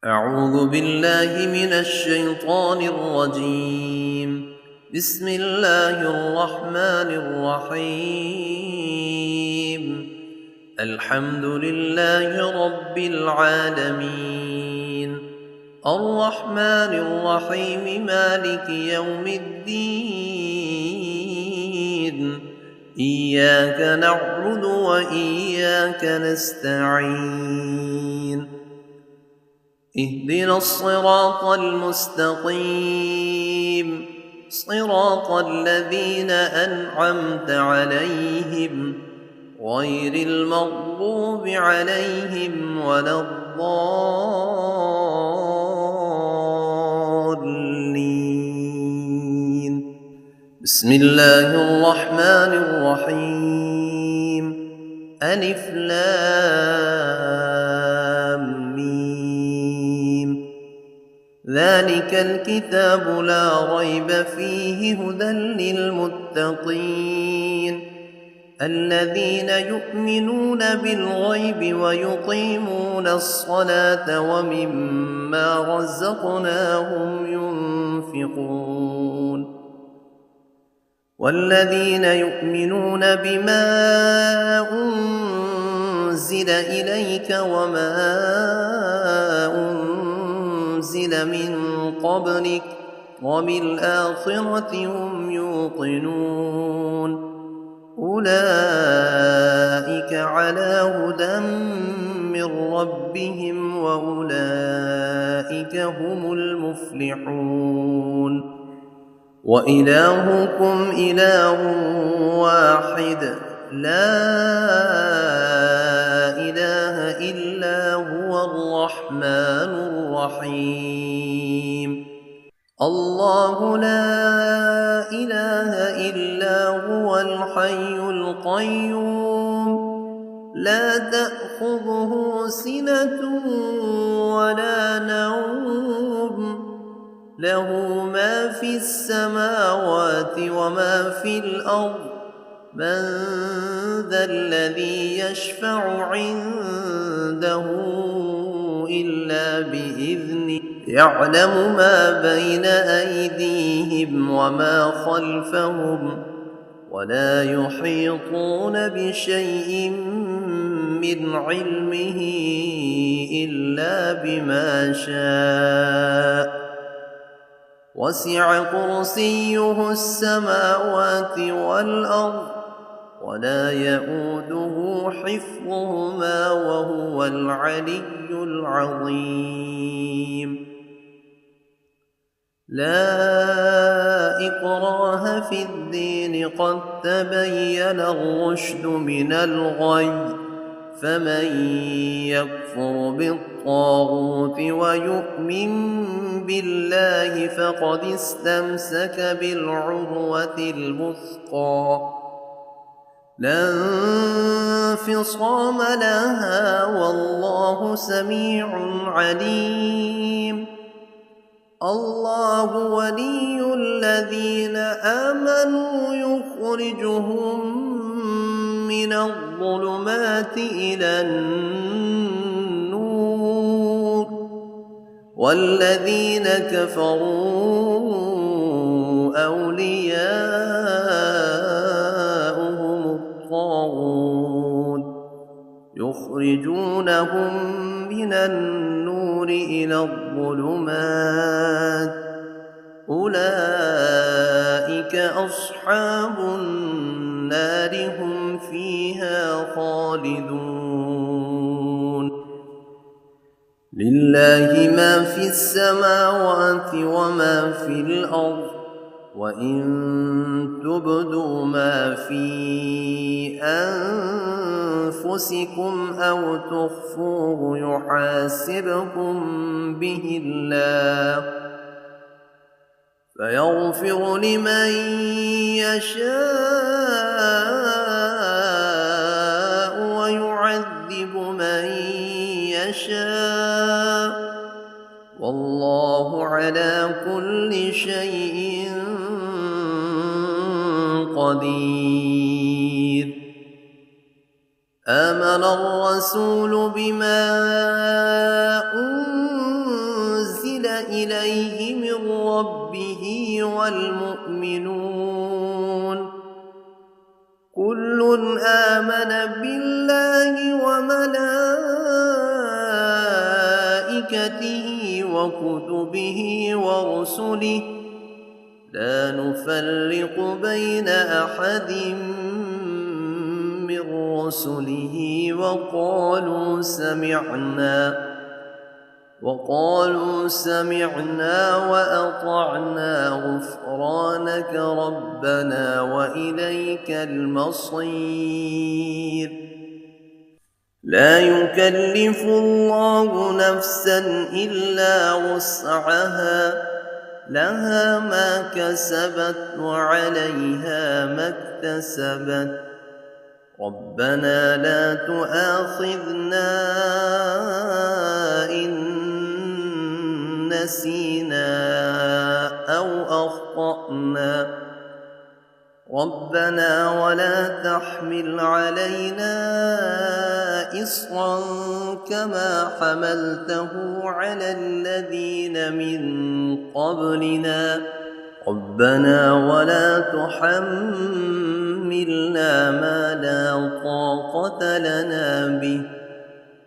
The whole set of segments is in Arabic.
أعوذ بالله من الشيطان الرجيم. بسم الله الرحمن الرحيم. الحمد لله رب العالمين، الرحمن الرحيم، مالك يوم الدين. إياك نعبد وإياك نستعين. اهدنا الصراط المستقيم، صراط الذين أنعمت عليهم غير المغضوب عليهم ولا الضالين. بسم الله الرحمن الرحيم. ألف لام ميم. ذلك الكتاب لا ريب فيه هدى للمتقين الذين يؤمنون بالغيب ويقيمون الصلاة ومما رزقناهم ينفقون والذين يؤمنون بما أنزل إليك وما أنزل من قبلك وبالآخرة هم يوقنون أولئك على هدى من ربهم وأولئك هم المفلحون. وإلهكم إله واحد لا إله إلا هو الرحمن الرحيم. الله لا إله إلا هو الحي القيوم لا تأخذه سنة ولا نوم له ما في السماوات وما في الأرض من ذا الذي يشفع عنده إلا بإذنه يعلم ما بين أيديهم وما خلفهم ولا يحيطون بشيء من علمه إلا بما شاء وسع كرسيه السماوات والأرض ولا يئوده حفظهما وهو العلي العظيم. لا إكراه في الدين قد تبين الرشد من الغي فمن يكفر بالطاغوت ويؤمن بالله فقد استمسك بالعروة الوثقى لا انفصام لها والله سميع عليم. الله ولي الذين آمنوا يخرجهم من الظلمات إلى النور والذين كفروا أولياؤهم الطاغوت يخرجونهم من النور إلى الظلمات أولئك أصحاب النار هم فيها خالدون. لله ما في السماوات وما في الأرض وإن تبدوا ما في أنفسكم أو تخفوه يحاسبكم به الله فيغفر لمن يشاء ويعذب من يشاء والله على كل شيء قدير. آمن الرسول بما أنزل إليه من ربه والمؤمنون كل آمن بالله وملائكته وكتبه ورسله لا نفرق بين أحد من رسله وقالوا سمعنا وأطعنا غفرانك ربنا وإليك المصير لا يكلف الله نفسا إلا وسعها لها ما كسبت وعليها ما اكتسبت ربنا لا تؤاخذنا إن نسينا أو أخطأنا ربنا ولا تحمل علينا إصرا كما حملته على الذين من قبلنا ربنا ولا تحملنا ما لا طاقة لنا به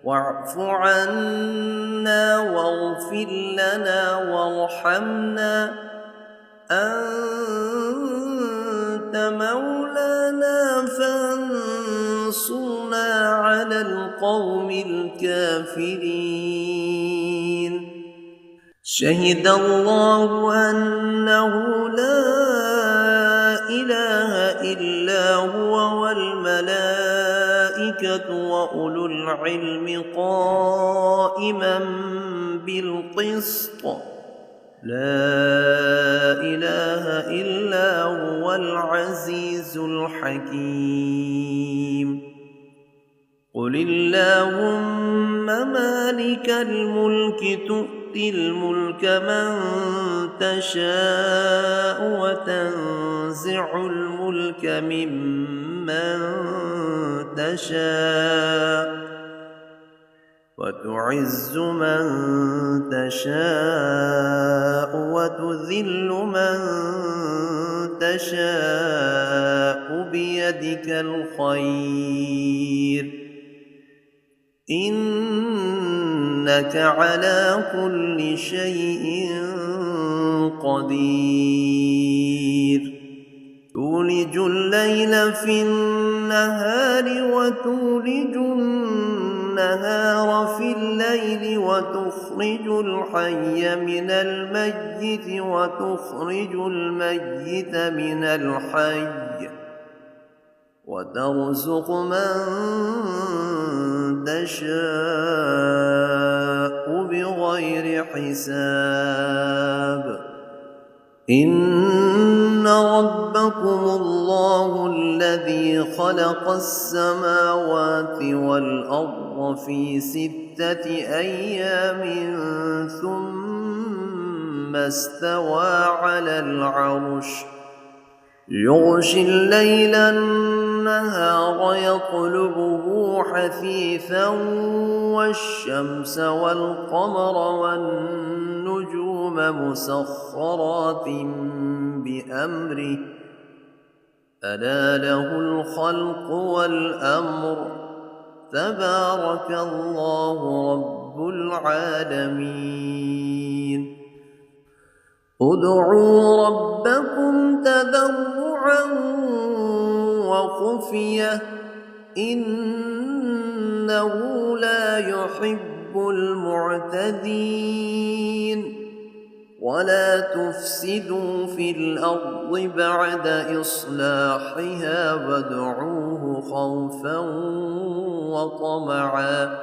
واعف عنا واغفر لنا وارحمنا أنت مولانا فانصرنا على القوم الكافرين شهد الله أنه لا إله إلا هو والملائكة وأولو العلم قائما بالقسط لا إله إلا هو العزيز الحكيم قل اللهم مالك الملك تؤتي الملك من تشاء وتنزع الملك ممن تشاء وتعز من تشاء وتذل من تشاء بيدك الخير إنك على كل شيء قدير تولج الليل في النهار وتولج النهار في الليل وتخرج الحي من الميت وتخرج الميت من الحي وترزق من تشاء بغير حساب إن ربكم الله الذي خلق السماوات والأرض في 6 أيام ثم استوى على العرش يغشي الليل النهار يطلبه حثيثا والشمس والقمر والنجوم مسخرات بأمره ألا له الخلق والأمر تبارك الله رب العالمين ادعوا ربكم تضرعا وخفية إنه لا يحب المعتدين ولا تفسدوا في الأرض بعد إصلاحها وادعوه خوفا وطمعا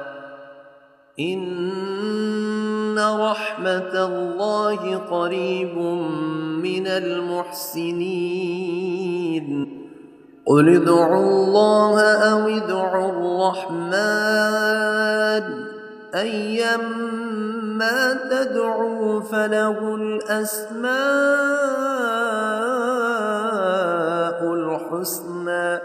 إن رحمة الله قريب من المحسنين قل ادعوا الله أو ادعوا الرحمن أيما تدعوا فله الأسماء الحسنى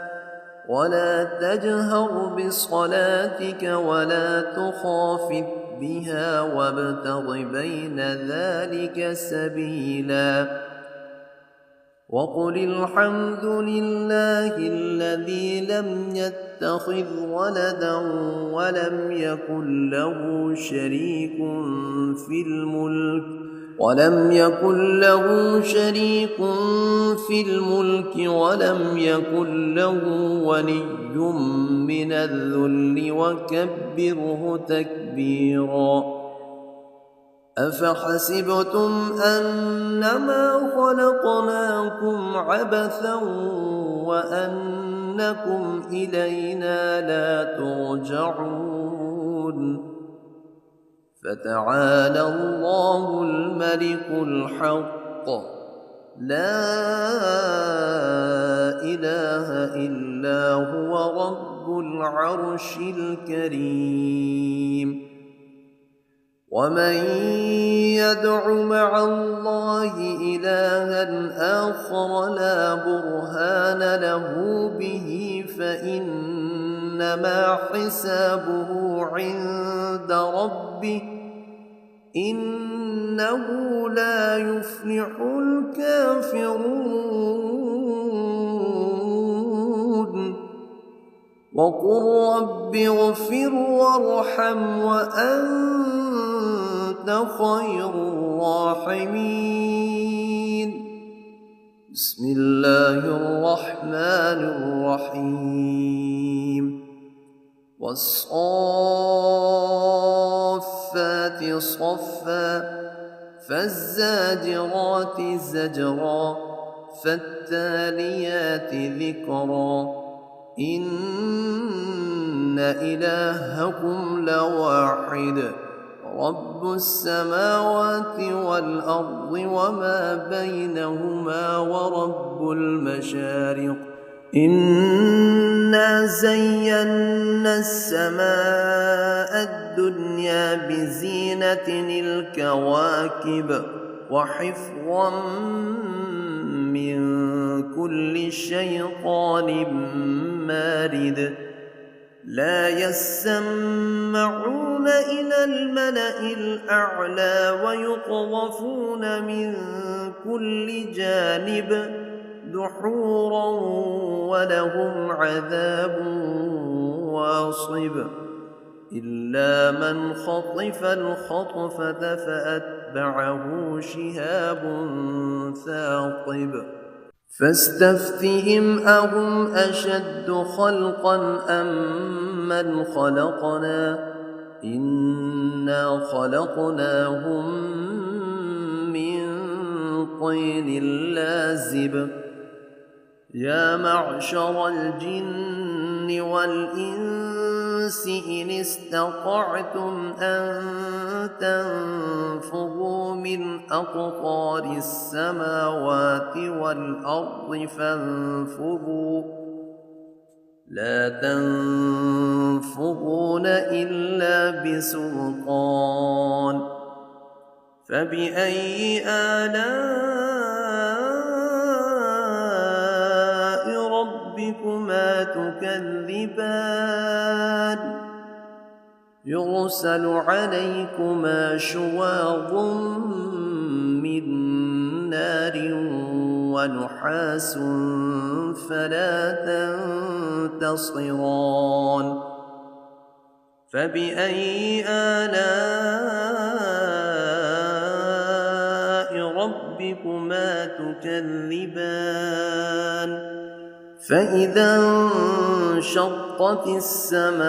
ولا تجهر بصلاتك ولا تخافت بها وابتغ بين ذلك سبيلا وقل الحمد لله الذي لم يتخذ ولدا ولم يكن له شريك في الملك ولم يكن له ولي من الذل وكبره تكبيرا أفحسبتم أنما خلقناكم عبثا وأنكم إلينا لا ترجعون فتعالى الله الملك الحق لا إله إلا هو رب العرش الكريم ومن يدع مع الله إلها آخر لا برهان له به فإنما حسابه عند ربه إنه لا يفلح الكافرون وقل رب اغفر وارحم وأنت خير الراحمين بسم الله الرحمن الرحيم والصافات صفا فالزاجرات زجرا فالتاليات ذكرا إن إلهكم لواحد رب السماوات والأرض وما بينهما ورب المشارق إنا زينا السماء الدنيا بزينة الكواكب وحفظا من كل شيطان مارد لا يسمعون إلى الملأ الأعلى ويقذفون من كل جانب دحورا ولهم عذاب واصب إلا من خطف الخطفة فأتبعه شهاب ثاقب فاستفتهم أهم أشد خلقا أم من خلقنا إنا خلقناهم من طين لازب يا معشر الجن والإنس إن استطعتم أن تنفذوا من أقطار السماوات والأرض فانفذوا لا تنفذون إلا بسلطان فبأي آلاء ربكما تكذبان يرسل عليكما شواظ من نار ونحاس فلا تنتصران فبأي آلاء ربكما تكذبان فإذا انشقت السماء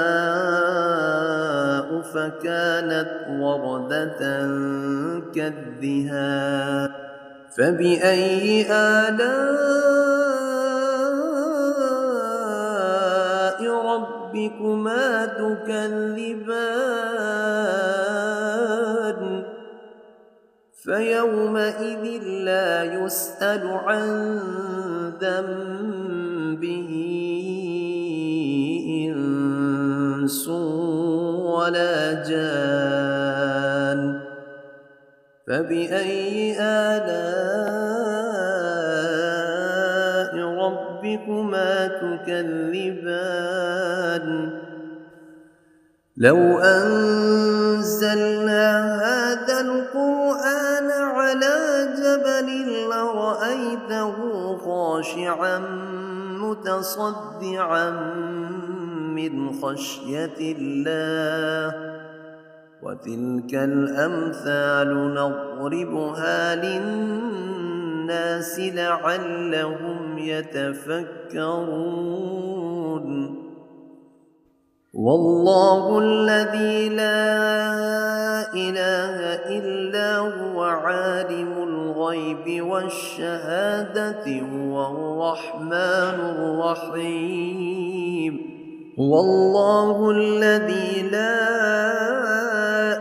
فكانت وردة كالدهان فبأي آلاء ربكما تكذبان فيومئذ لا يسأل عن ذنبه إنس ولا جان فبأي آلاء ربكما تكذبان لو أنزلنا أنزلنا هذا القرآن على جبل لرأيته خاشعا متصدعا من خشية الله وتلك الأمثال نضربها للناس لعلهم يتفكرون والله الذي لا إله إلا هو عالم الغيب والشهادة هو الرحمن الرحيم والله الذي لا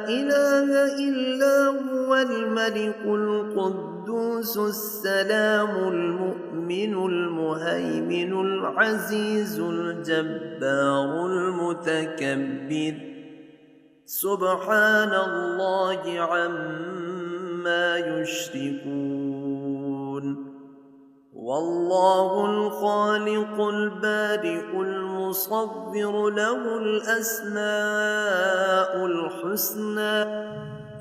إله إلا هو الملك القدوس السلام المؤمن المهيمن العزيز الجبار المتكبر سبحان الله عما يشركون والله الخالق البارئ المصور له الأسماء الحسنى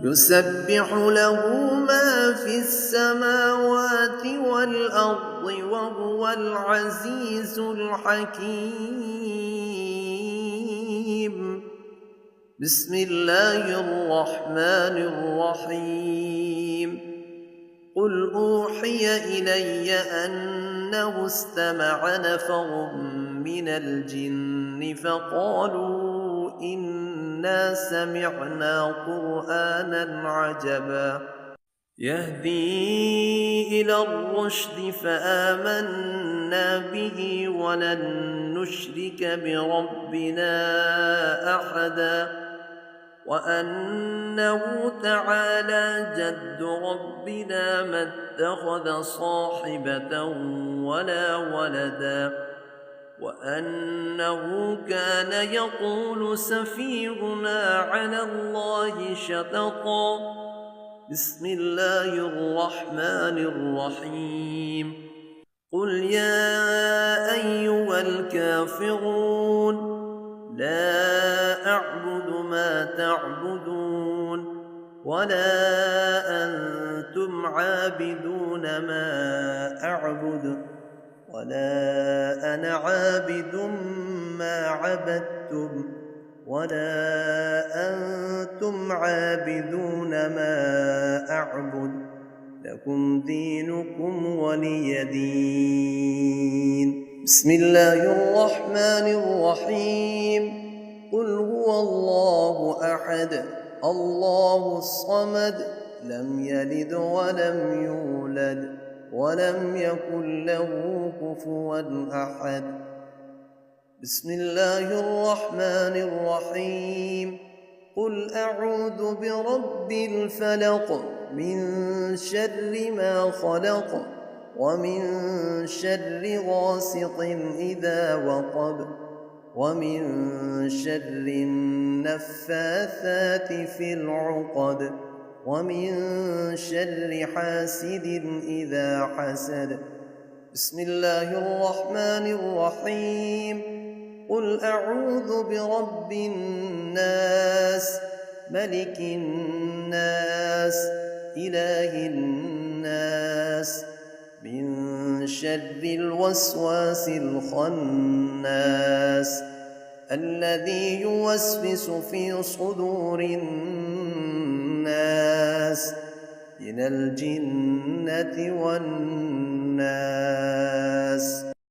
يسبح له ما في السماوات والأرض وهو العزيز الحكيم بسم الله الرحمن الرحيم قل أوحي إلي أنه استمع نفر من الجن فقالوا إنا سمعنا قرآنا عجبا يهدي إلى الرشد فآمنا به ولن نشرك بربنا أحدا وأنه تعالى جد ربنا ما اتخذ صاحبة ولا ولدا وأنه كان يقول سفيهنا على الله شططا بسم الله الرحمن الرحيم قل يا أيها الكافرون لا أعبد ما تعبدون ولا أنتم عابدون ما أعبد ولا أنا عابد ما عبدتم ولا أنتم عابدون ما أعبد لكم دينكم ولي دين بسم الله الرحمن الرحيم قل هو الله أحد الله الصمد لم يلد ولم يولد ولم يكن له كفوا أحد بسم الله الرحمن الرحيم قل أعوذ برب الفلق من شر ما خلق ومن شر غاسق إذا وقب ومن شر النفاثات في العقد ومن شر حاسد إذا حسد بسم الله الرحمن الرحيم قل أعوذ برب الناس ملك الناس إله الناس من شر الوسواس الخناس الذي يوسوس في صدور الناس من الجنة والناس